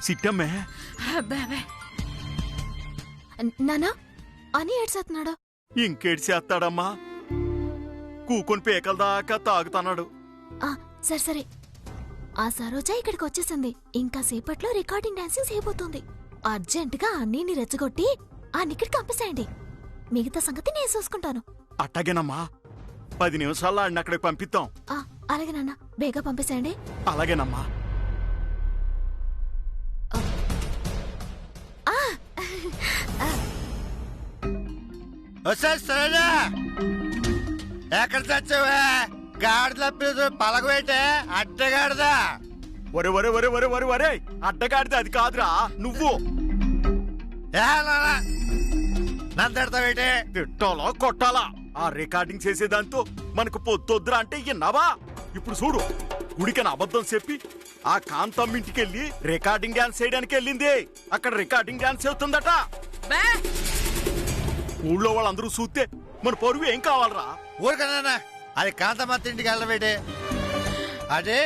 సిట్టమ్మే నానా అని ఏడ్చేస్తున్నాడు. ఇంకేడ్చేస్తాడమ్మా, కూకొని పేకల దాకా తాగుతున్నాడు. సరే సరే, ఆ సరోజ ఇక్కడికి వచ్చేసింది. ఇంకా సేపట్లో రికార్డింగ్ డాన్సింగ్ చేయబోతుంది. అర్జెంటుగా అన్నీని రెచ్చగొట్టి ఆ నిక్కడికి పంపిసేయండి. మిగతా సంగతి నేను చూసుకుంటాను. అట్టగేనమ్మా, 10 నిమిషాల్లో ఆడిని అక్కడికి పంపిద్దాం. అలాగే నాన్న, బేగా పంపిసేయండి. అలాగేనమ్మా. ఎక్కడ చచ్చావా? గాడి తప్పేది పలకబెట్టే అడ్డగాడిదా. ఒరే ఒరే ఒరే ఒరే ఒరే ఒరే, అడ్డగాడితే అది కాదురా నువ్వు. నంతెడతావేటే? తిట్టాలా కొట్టాలా? ఆ రికార్డింగ్ చేసేదాంతో మనకు పొద్దుద్దురా అంటే విన్నావా? ఇప్పుడు చూడు, గుడికని అబద్ధం చెప్పి ఆ కాంతమ్మ ఇంటికెళ్ళి రికార్డింగ్ డాన్స్ చేయడానికి వెళ్ళింది. అక్కడ రికార్డింగ్ డాన్స్ అవుతుందట. ఊళ్ళో వాళ్ళందరూ చూస్తే మన పరువు ఏం కావాలరా? ఊరికన్నా అది కాంతమ్మ ఇంటికి వెళ్ళబెట్టే, అదే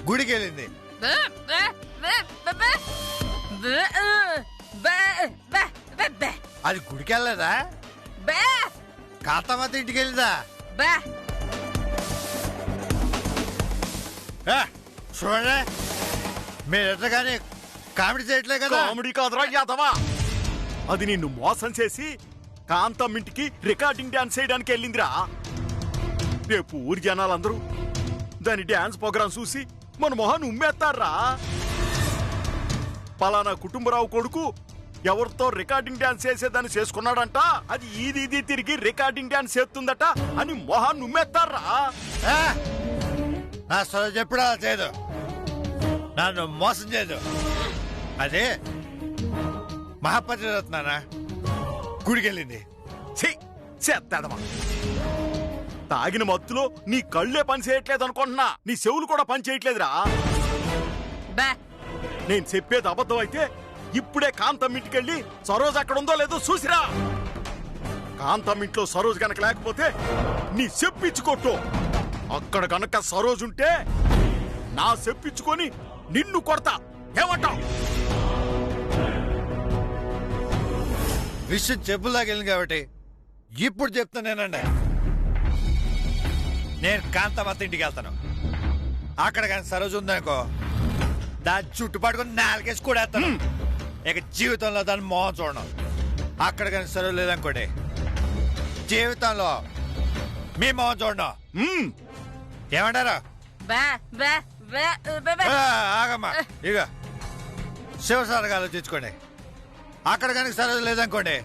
గుడికి వెళ్ళింది. అది గుడికి వెళ్ళలేదా? కాంతమ్మ ఇంటికి వెళ్ళిందా? చూడండి, మీరు ఎట్లా కామెడీ చేయట్లే కదా. కామెడీ కాదురా యాదవా, అది నిన్ను మోసం చేసి కాంతమ్మ ఇంటికి రికార్డింగ్ డాన్స్ చేయడానికి వెళ్ళిందిరా. రేపు ఊరి జనాలందరూ దాని డాన్స్ ప్రోగ్రాం చూసి మన మొహాన్ని ఉమ్మేస్తారా. పలానా కుటుంబరావు కొడుకు ఎవరితో రికార్డింగ్ డాన్స్ చేసేదాన్ని చేసుకున్నాడంట, అది ఇది తిరిగి రికార్డింగ్ డాన్స్ చేస్తుందట అని మొహాన్ని ఉమ్మేస్తారా. ఎప్పుడు అలా చేయదు, నన్ను మోసం చేయదు. అదే మహాపతి రత్నానా గుడికెళ్ళింది. చేస్తాదమ్మా, తాగిన మత్తులో నీ కళ్ళే పని చేయట్లేదు అనుకుంటున్నా, నీ చెవులు కూడా పని చేయట్లేదురా. నేను చెప్పేది అబద్ధం అయితే ఇప్పుడే కాంతమ్మ ఇంటికెళ్ళి సరోజ్ అక్కడ ఉందో లేదో చూసిరా. కాంతమ్మ ఇంట్లో సరోజ్ గనక లేకపోతే నీ చెప్పించుకోట్టు. అక్కడ గనక సరోజ్ ఉంటే నా చెప్పించుకొని నిన్ను కొడతా. ఏమంటావు? విషయం చెప్పులాగెళ్ళింది కాబట్టి ఇప్పుడు చెప్తానేనండి. నేను కాంతమ్మ ఇంటికి వెళ్తాను. అక్కడ కానీ సరోజు ఉందనుకో, దాని చుట్టుపట్టుకుని 4 కేసు కూడా వేస్తాను. ఇక జీవితంలో దాన్ని మోహం చూడను. అక్కడ కానీ సరోజు లేదనుకోండి, జీవితంలో మీ మోహం చూడను. ఏమంటారు? ఆగమ్మా, ఇక శివసారగా ఆలోచించుకోండి. అక్కడ కనుక సరోజు లేదనుకోండి,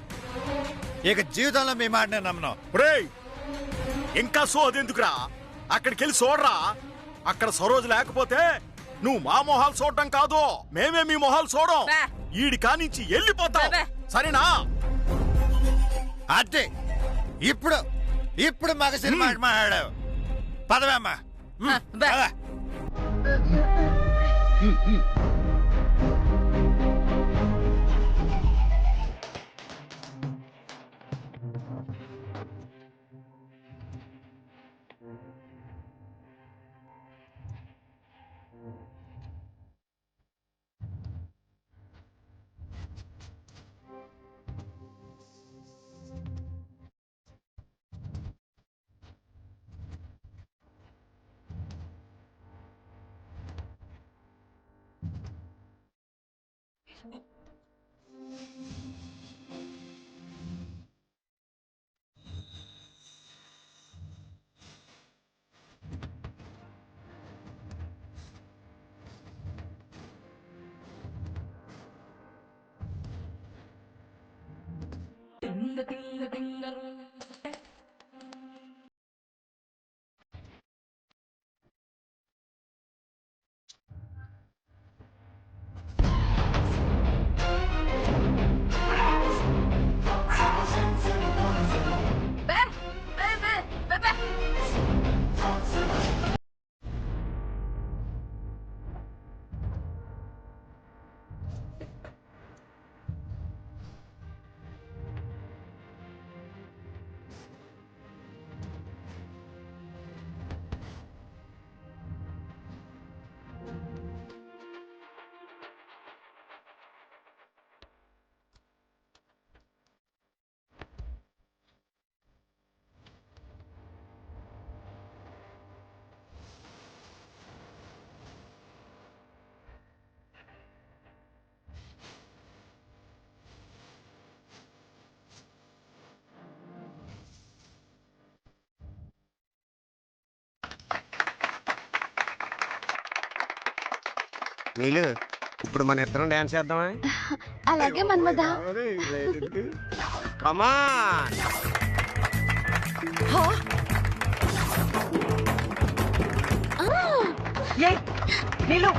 ఇక జీవితంలో మీ మాట నేను నమ్మను. ఇంకా సోదెందుకురా, అక్కడికి వెళ్ళి చూడరా. అక్కడ సరోజు లేకపోతే నువ్వు మా మొహాలు చూడటం కాదు, మేమే మీ మొహాలు చూడం. ఈడి కానించి వెళ్ళిపోతావు, సరేనా? అదే ఇప్పుడు మగ సినిమా మాట్లాడావు. పదవేమ్మా. నీళ్ళు ఇప్పుడు మన ఇద్దరం డాన్స్ చేద్దామా? అలాగే మన్మద. కమా నీళ్ళు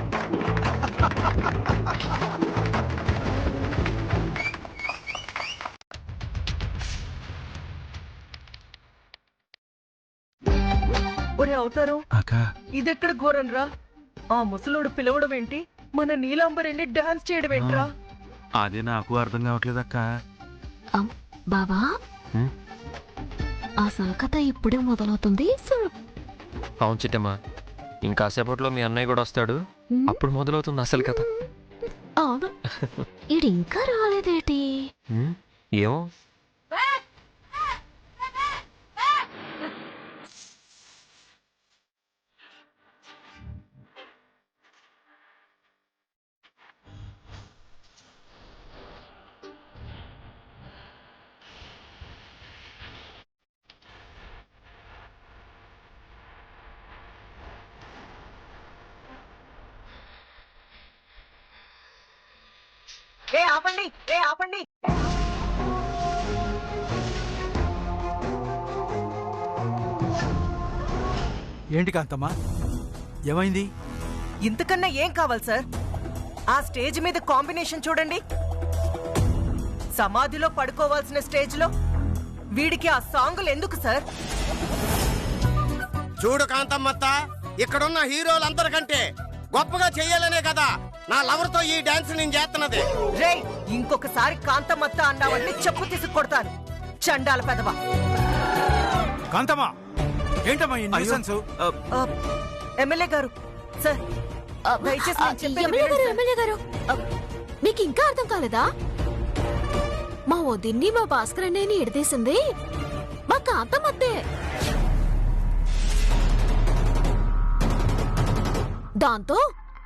ఒరే అవుతారు ఇదెక్కడ ఘోరం రా. ఆ ముసలోడు పిలవడం ఏంటి, మన నీలాంబర్ వెళ్ళి డాన్స్ చేయడం ఏంట్రా? అదే నాకు అర్థం కావట్లేదు అక్క. బావా ఆ సంకత ఇప్పుడే మొదలవుతుంది. అవును చిట్టమ్మా, ఇంకాసేపట్లో మీ అన్నయ్య కూడా వస్తాడు, అప్పుడు మొదలవుతుంది అసలు కథ. అవును, ఈడు ఇంకా రాలేదేటి? ఏమో. ఆపండి ఆపండి. ఏంటి కాంతమ్మా, ఏమైంది? ఇంతకన్నా ఏం కావాలి సార్? ఆ స్టేజ్ మీద కాంబినేషన్ చూడండి. సమాధిలో పడుకోవాల్సిన స్టేజ్ లో వీడికి ఆ సాంగులు ఎందుకు సార్? చూడు కాంతమ్మత్త, ఇక్కడున్న హీరోలందరికంటే గొప్పగా చెయ్యాలనే కదా నా లవర్ తో ఈ డాన్స్ నేను చేస్తున్నది. రే, ఇంకొకసారి కాంతమత్త అన్నావంటే చెప్పు తీసుకు కొడతాను, చండాల పెదవా. కాంతమ్మా, ఏంటమ్మా ఈ న్యూసెన్స్? ఎమ్మెల్యే గారు సార్, దయచేసి నేను చెప్పేది ఎమ్మెల్యే గారు, వినండి సార్. ఎమ్మెల్యే గారు, మీకు ఇంకా అర్థం కాలేదా? మా వదిన్ని మా భాస్కర్ అన్నయ్యని ఎడదీసింది మా కాంతమ్మత్తే. దాంతో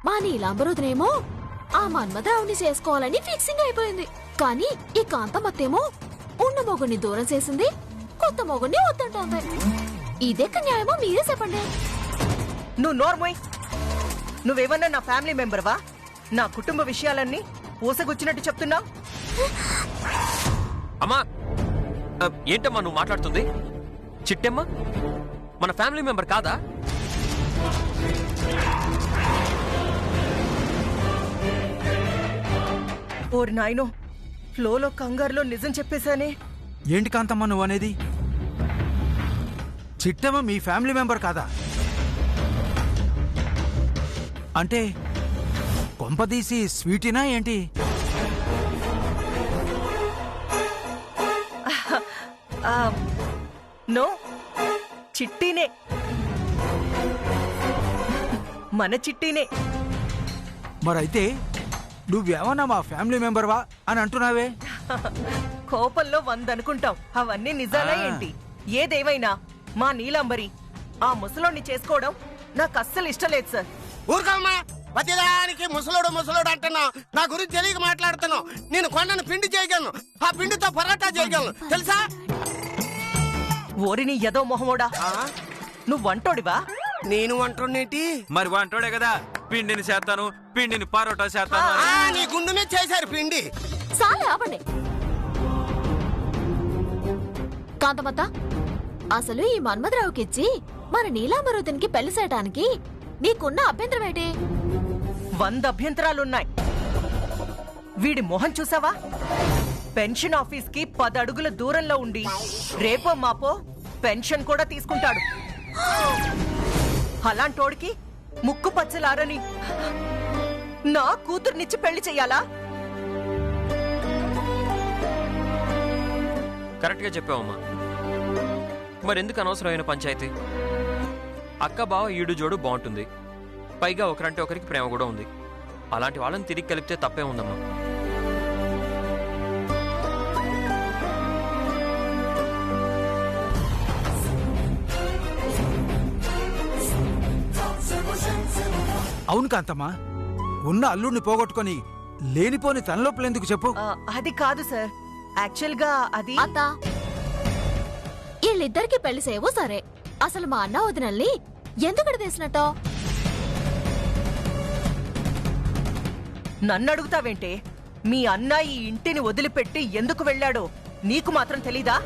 మా నీలాంబరుదనేమో ఆ మన్మథరావుని చేసుకోవాలని ఫిక్సింగ్ అయిపోయింది. కానీ ఈ కాంతమత్తేమో ఉన్న మొగుడిని దూరం చేసింది, కొత్త మొగుడిని వద్దంటోంది. ఇదెక్క న్యాయమో మీరే చెప్పండి. నువ్వు నోర్మోయ్. నువ్వేమన్నా నా ఫ్యామిలీ మెంబర్వా? నా కుటుంబ విషయాలన్నీ ఊసగుచ్చినట్టు చెప్తున్నావు. అమ్మా, ఏంటమ్మా నువ్వు మాట్లాడుతుంది? చిట్టమ్మ మన ఫ్యామిలీ మెంబర్ కాదా? ఓరి నాయనో, ఫ్లోలో కంగారులో నిజం చెప్పేశానే. ఏంటి కాంతమ్మ నువ్వు అనేది? చిట్టమ్మ మీ ఫ్యామిలీ మెంబర్ కాదా? అంటే కొంపదీసి స్వీటీనా ఏంటి? నో, చిట్టీనే, మన చిట్టీనే. మరైతే నువ్వేమన్నా మా ఫ్యామిలీ మెంబర్వా అని అంటున్నావే? కోపంలో 100 అనుకుంటాం, అవన్నీ నిజాలా ఏంటి? ఏదేమైనా మా నీలాంబరి ఆ ముసలోడిని చేసుకోవడం నాకు అస్సలు ఇష్టం లేదు సార్. ఊరుకోమ్మా, ప్రతిదానికి ముసలోడు ముసలోడు అంటున్నావు. నా గురించి తెలియక మాట్లాడుతున్నావు. నేను కొండను పిండి చేయగలను, ఆ పిండితో పరాటా చేయగలను తెలుసా? ఓరిని ఎదో మొహమోడా, నువ్వు వంటోడివా? నేను అంటున్నేటి? మరి వంటోడే కదా, పిండిని చేస్తాను, పిండిని పరోటా చేస్తాను. నీ గుండు మీద చేశారు పిండి. చాలే ఆపండి. కాంతమత్త, అసలు ఈ మన్మథరావుకిచ్చి మన నీలాంబరుదనికి పెళ్లి చేయడానికి నీకున్న అభ్యంతరం ఏంటి? 100 అభ్యంతరాలున్నాయి. వీడి మొహం చూసావా? పెన్షన్ ఆఫీస్ కి 10 అడుగుల దూరంలో ఉండి రేపో మాపో పెన్షన్ కూడా తీసుకుంటాడు. అలాంటోడికి ముక్కు పచ్చలారని నా కూతుర్నిచ్చి పెళ్లి చెయ్యాలా? కరెక్ట్గా చెప్పావమ్మా. మరెందుకు అనవసరమైన పంచాయతీ? అక్క బావ ఈడు జోడు బాగుంటుంది, పైగా ఒకరంటే ఒకరికి ప్రేమ కూడా ఉంది. అలాంటి వాళ్ళని తిరిగి కలిపితే తప్పే ఉందమ్మా. అవును కాంతమ్మా, ఉన్న అల్లుడిని పోగొట్టుకొని లేనిపోని తనలోపులెందుకు చెప్పు? అది కాదు సార్, యాక్చువల్ గా అది అత్త, వీళ్ళిద్దరికి పెళ్లి చేయవు సరే, అసలు మా అన్న వదినల్ని ఎందుకు తీసినట్టో? నన్ను అడుగుతావేంటే? మీ అన్న ఈ ఇంటిని వదిలిపెట్టి ఎందుకు వెళ్ళాడో నీకు మాత్రం తెలీదా?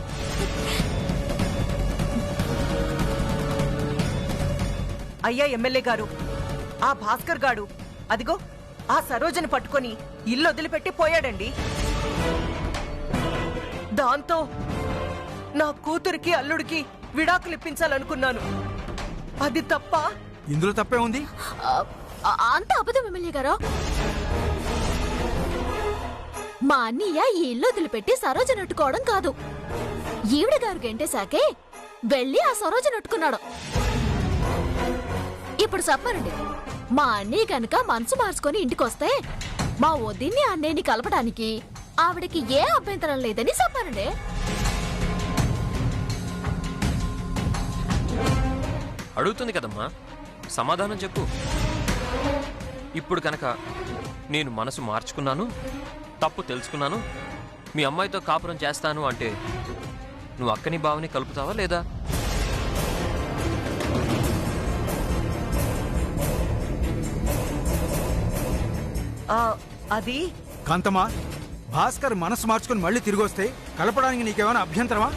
అయ్యా ఎమ్మెల్యే గారు, ఆ భాస్కర్ గాడు అదిగో ఆ సరోజని పట్టుకొని ఇల్లు వదిలిపెట్టి పోయాడండి. దాంతో నా కూతురికి అల్లుడికి విడాకులు ఇప్పించాలనుకున్నాను. అది తప్ప? ఇందులో తప్పే ఉంది. అంత అబద్ధం ఎమ్మెల్యే గారు. మా అన్నయ్య ఈ ఇల్లు వదిలిపెట్టి సరోజ నట్టుకోవడం కాదు, ఈవిడ గారు గంటేశాకే వెళ్ళి ఆ సరోజ నట్టుకున్నాడు. ఇప్పుడు చెప్పరండి, మా అన్నయ్య కనుక మనసు మార్చుకొని ఇంటికొస్తే మా వదిన్ని అన్నయ్యని కలపడానికి ఆవిడకి ఏ అభ్యంతరం లేదని చెప్పారండి. అడుగుతుంది కదమ్మా, సమాధానం చెప్పు. ఇప్పుడు కనుక నేను మనసు మార్చుకున్నాను, తప్పు తెలుసుకున్నాను, మీ అమ్మాయితో కాపురం చేస్తాను అంటే నువ్వు అక్కని బావని కలుపుతావా లేదా? అది కాంతమ్మా, భాస్కర్ మనసు మార్చుకుని మళ్ళీ తిరిగి వస్తే కలపడానికి నీకేమైనా అభ్యంతరమా?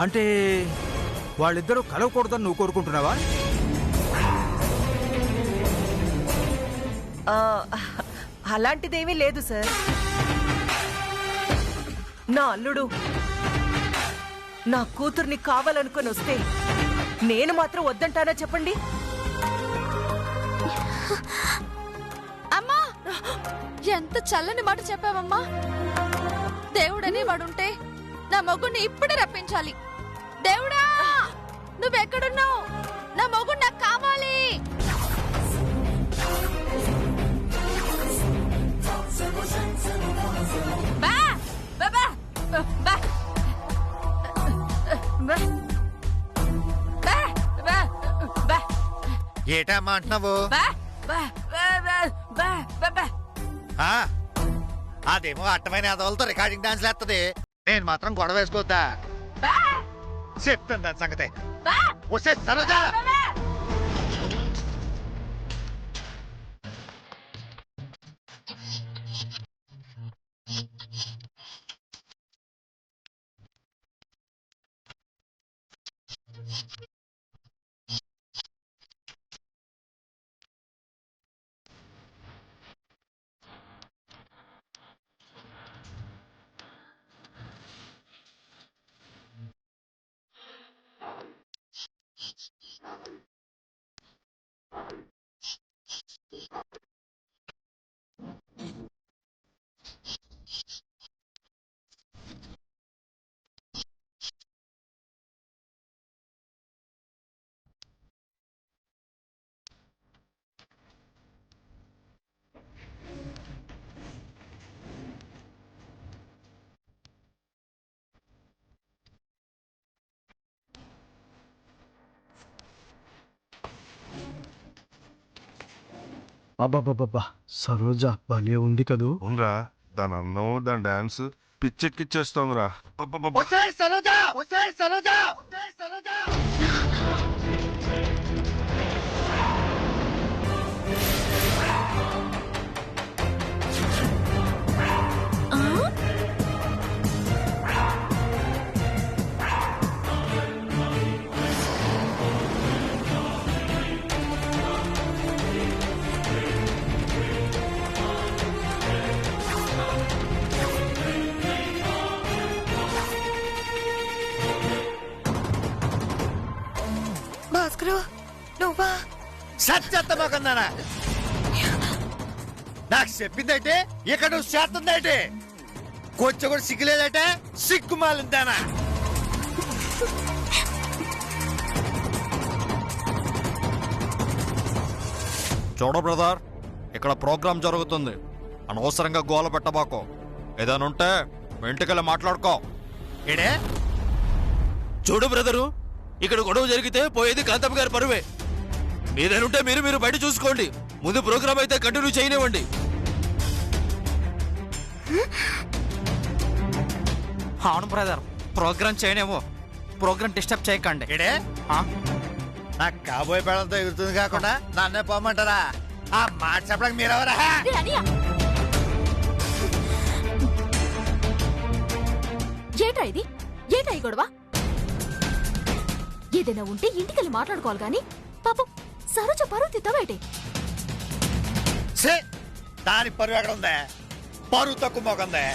అంటే వాళ్ళిద్దరూ కలవకూడదని నువ్వు కోరుకుంటున్నావా? అలాంటిదేమీ లేదు సార్. నా అల్లుడు నా కూతుర్ని కావాలనుకొని వస్తే నేను మాత్రం వద్దంటానా చెప్పండి? అమ్మా, ఎంత చల్లని మాట చెప్పావమ్మా. దేవుడని వాడుంటే నా మొగుడిని ఇప్పుడే రప్పించాలి. దేవుడా, నువ్వెక్కడున్నావు? నా మొగుడు నాకు కావాలి. ఏటమ్మా అంటున్నావు? అదేమో అట్టమైన అదవులతో రికార్డింగ్ డాన్స్ లేస్తుంది, నేను మాత్రం గొడవ వేసుకోవద్దా? చెప్తాను దాని సంగతి. వస్తే సరోజా, అబ్బాబ్బాబ్బా, సరోజ భలే ఉంది కదూ. ఉందా దాని అందం, దాని డాన్స్ పిచ్చెక్కిచ్చేస్తోందిరా. వస్తే సరోజా, వస్తే సరోజా, వస్తే సరోజా. భాస్కరు, నువ్వా? సత్యత్తమోకందానా, నాకు చెప్పిందైతే ఇక్కడ నువ్వు చేస్తుందైతే కొంచెం కూడా సిగ్గులేదైతే సిగ్గుమాలిందానా. చూడ బ్రదర్, ఇక్కడ ప్రోగ్రాం జరుగుతుంది, అనవసరంగా గోల పెట్టబాకో. ఏదైనా ఉంటే వెంటకెళ్ళి మాట్లాడుకో. ఏడే చూడు బ్రదరు, ఇక్కడ గొడవ జరిగితే పోయేది కాంతమ్మ గారి పరువే. మీదేనుంటే మీరు బయట చూసుకోండి. ముందు ప్రోగ్రామ్ అయితే కంటిన్యూ చేయనివ్వండి. అవును బ్రదర్, ప్రోగ్రామ్ చేయనేమో, ప్రోగ్రామ్ డిస్టర్బ్ చేయకండి. ఏడే నాకు కాబోయే పేడంతో ఎగురుతుంది కాకుండా నన్నే పోమంటారా? ఆ మాట చెప్పడానికి మీరెవరా? రే అనియా, ఏటా ఇది? ఏటా ఈ గొడవ? ఏదైనా ఉంటే ఇంటికెళ్ళి మాట్లాడుకోవాలి గాని పాపం సరోజ పరువు తిత్తవేటే. దాని పరువు ఎక్కడ ఉందే? పరువు తక్కువ మోకందే.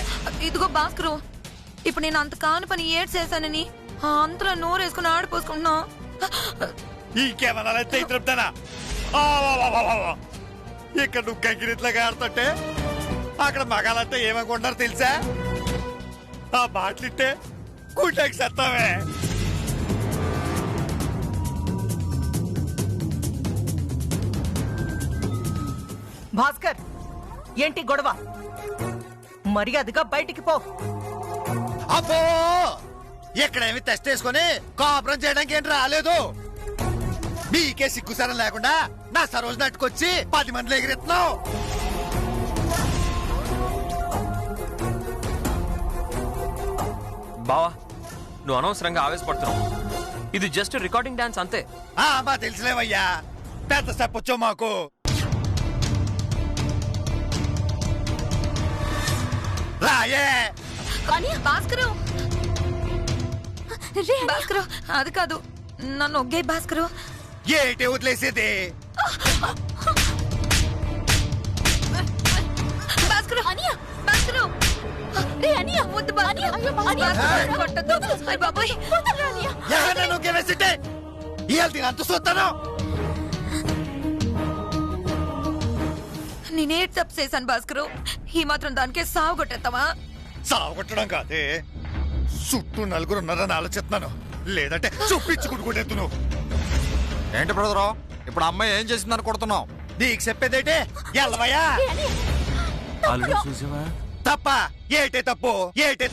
ఇదిగో భాస్కరు, ఇప్పుడు నేను అంత కాని పని ఏడ్ చేశానని అంతలో నోరేసుకుని ఆడిపోసుకుంటున్నా. ఇంకేమన్నా తృప్తనా? ఇక్కడ నువ్వు కంకిరిట్లుగా ఆడుతుంటే అక్కడ మగాలంటే ఏమనుకుంటున్నారు తెలుసా? ఆ మాటలిట్టే గుడ్డకి సత్తావే. భాస్కర్, ఏంటి గొడవ? మర్యాదగా బయటికి పో. అబ్బో, ఎక్కడేమి టెస్ట్ వేసుకొని కాపురం చేయడానికి ఏంటి రాలేదు. మీకే సిగ్గుసరం లేకుండా నా సరోజు నట్టుకొచ్చి 10 మందిలో ఎగిరెత్తున్నావు. బావా, నువ్వు అనవసరంగా ఆవేశపడుతున్నావు. ఇది జస్ట్ రికార్డింగ్ డాన్స్ అంతే. మా తెలుసులేవయ్యా, పెద్ద స్టెప్ వచ్చావు మాకు. రాయే భాస్కరు, భాస్కరు, అది కాదు, నన్ను ఒగ్గే భాస్కరు. ఏటే వదిలేసేది? భాస్కరు, భాస్కరు, రే అనియా, వద్దు భాస్కరు, కొట్టద్దు. అయ్ బాబోయ్, అంత చూస్తాను. నేనే తప్పు చేశాను భాస్కరు. ఈ మాత్రం దానికే సాగు కొట్టేస్తావా? సాగు కొట్టడం కాదే, చుట్టూ నలుగురు ఉన్నారని ఆలోచిస్తున్నాను. లేదంటే చూపించుకుంటుకుంటే నువ్వు. ఏంటి బ్రదరు, ఇప్పుడు అమ్మాయి ఏం చేసిందని కొడుతున్నావు? నీకు చెప్పేదేంటే ఎల్లవయ్యా. చూసావా? తప్ప ఏటే తప్పు? ఏటే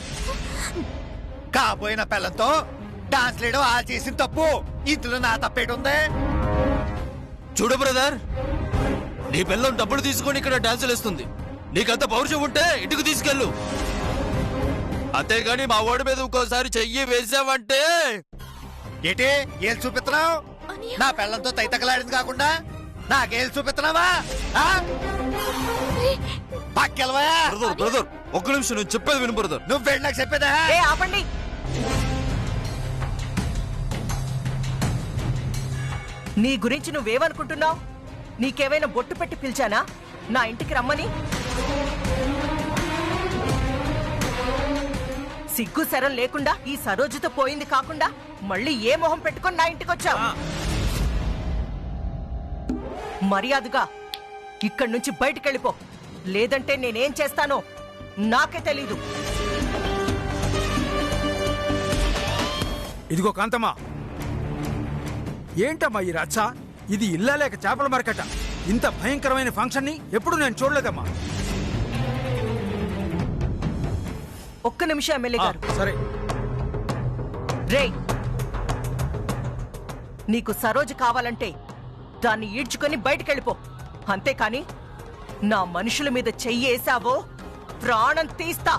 కాబోయిన పిల్లలతో డాన్స్ లేడు ఆ చేసిన తప్పు. ఇందులో నా తప్పేటుంది? చూడు బ్రదర్, నీ పిల్లం డబ్బులు తీసుకొని ఇక్కడ డాన్సులు వేస్తుంది. నీకంత పౌరుషం ఉంటే ఇంటికి తీసుకెళ్ళు. అంతేగాని మా ఓడి మీద ఇంకోసారి చెయ్యి వేసావంటే. ఏటే ఏళ్ళు చూపిస్తున్నావు? నా పిల్లలతో తైతకలాడింది కాకుండా నాకేళ్ళు చూపిస్తున్నావా? పక్కెళ్ళవా? బ్రదర్ ఒక్క నిమిషం, నేను చెప్పేది విను బ్రదర్. నువ్వు వెళ్ళి నాకు చెప్పేదా? ఆపండి. నీ గురించి నువ్వేమనుకుంటున్నావు? నీకేమైనా బొట్టు పెట్టి పిలిచానా నా ఇంటికి రమ్మని? సిగ్గు శరం లేకుండా ఈ సరోజుతో పోయింది కాకుండా మళ్ళీ ఏ మొహం పెట్టుకొని నా ఇంటికి వచ్చావు? మర్యాదగా ఇక్కడి నుంచి బయటికెళ్ళిపో, లేదంటే నేనేం చేస్తానో నాకే తెలీదు. ఇదిగో కాంతమ్మా, ఏంటమ్మా ఈ రచ్చ? ఇది ఇల్లా లేక చేపల మార్కెట? ఇంత భయంకరమైన ఫంక్షన్ ని ఎప్పుడు నేను చూడలేదమ్మా. ఒక్క నిమిషం ఎమ్మెల్యే గారు. సరే. రేయ్, నీకు సరోజు కావాలంటే దాన్ని ఈడ్చుకొని బయటికెళ్ళిపో. అంతేకాని నా మనుషుల మీద చెయ్యేసావో ప్రాణం తీస్తా.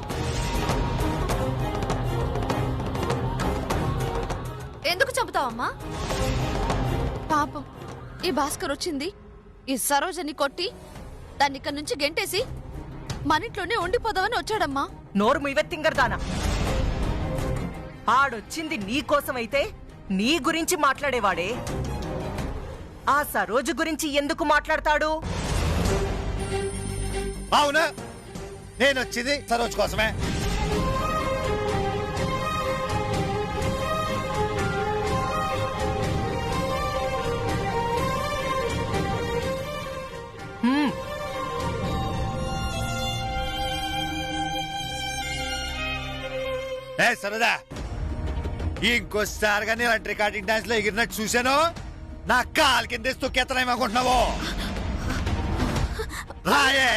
ఎందుకు చంపుతావమ్మా? పాపం ఈ భాస్కర్ వచ్చింది ఈ సరోజని కొట్టి దాన్ని ఇక్కడి నుంచి గెంటేసి మన ఇంట్లోనే ఉండిపోదామని వచ్చాడమ్మా. నోరు మీవెత్తింగర్దానా? ఆడొచ్చింది నీ కోసమైతే నీ గురించి మాట్లాడేవాడే. ఆ సరోజు గురించి ఎందుకు మాట్లాడతాడు? అవునా, నేను వచ్చింది సరోజ్ కోసమే. సరదా, ఇంకోసారిగా నేను రికార్డింగ్ డాన్స్ లో ఎగిరినట్టు చూశాను, నా కాలు కింద తొక్కేతనేమనుకుంటున్నావు? రాయే.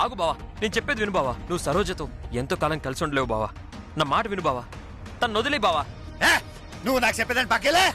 ఆగు బావా, నేను చెప్పేది విను బావా. నువ్వు సరోజతో ఎంతో కాలం కలిసి ఉండలేవు బావా. నా మాట విను బావా, తను వదిలే బావా. నువ్వు నాకు చెప్పేదాన్ని పక్కేలే.